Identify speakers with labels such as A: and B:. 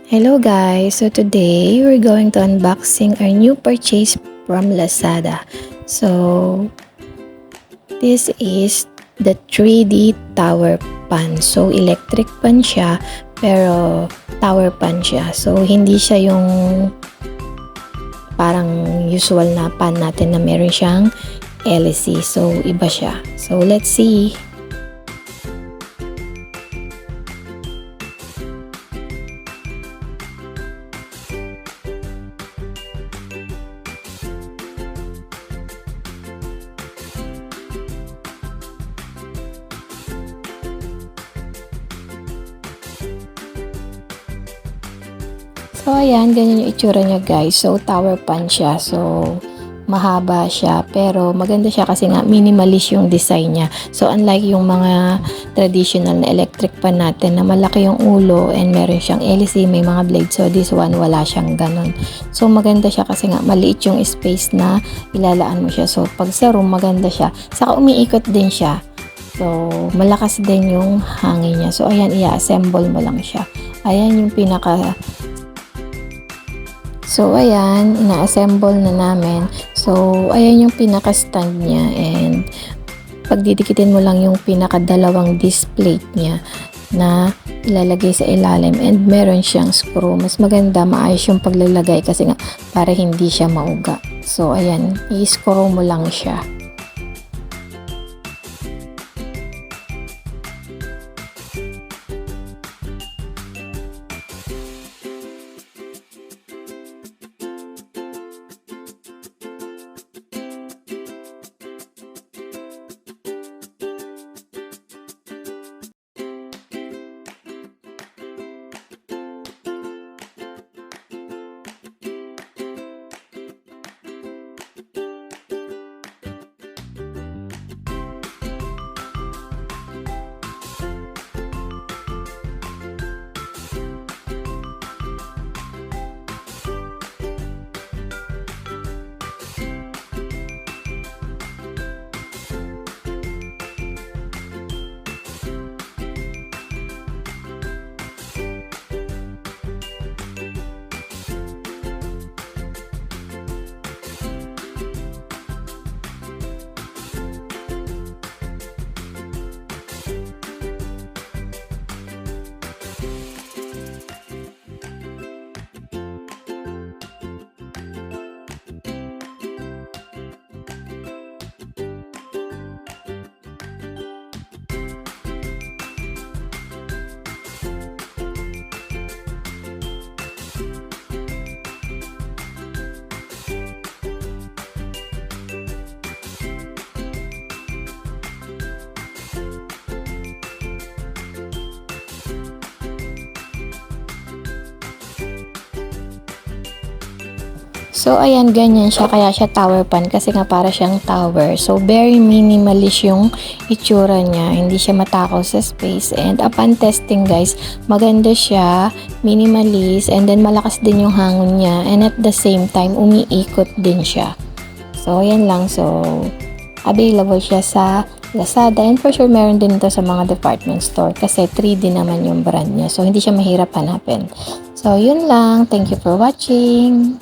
A: Hello guys! So today, we're going to unboxing our new purchase from Lazada. So, this is the 3D tower pan. So, electric pan siya, pero tower pan siya. So, hindi siya yung parang usual na pan natin na meron siyang LC. So, iba siya. So, let's see! So, ayan, ganyan yung itsura niya guys. So, tower pan siya. So, mahaba siya. Pero, maganda siya kasi nga minimalist yung design niya. So, unlike yung mga traditional na electric pan natin na malaki yung ulo and meron siyang LC, may mga blade. So, this one, wala siyang ganun. So, maganda siya kasi nga maliit yung space na ilalaan mo siya. So, pag sa room, maganda siya. Saka umiikot din siya. So, malakas din yung hangin niya. So, ayan, i-assemble mo lang siya. Ayan yung So, ayan, ina-assemble na namin. So, ayan yung pinaka-stand niya and pagdidikitin mo lang yung pinaka-dalawang disc plate niya na ilalagay sa ilalim and meron siyang screw. Mas maganda, maayos yung paglalagay kasi nga para hindi siya mauga. So, ayan, i-screw mo lang siya. So, ayan, ganyan siya. Kaya siya tower pan kasi nga para siyang tower. So, very minimalist yung itsura niya. Hindi siya matakaw sa space. And upon testing, guys, maganda siya, minimalist, and then malakas din yung hangin niya. And at the same time, umiikot din siya. So, ayan lang. So, available siya sa Lazada. And for sure, meron din ito sa mga department store kasi 3D naman yung brand niya. So, hindi siya mahirap hanapin. So, yun lang. Thank you for watching.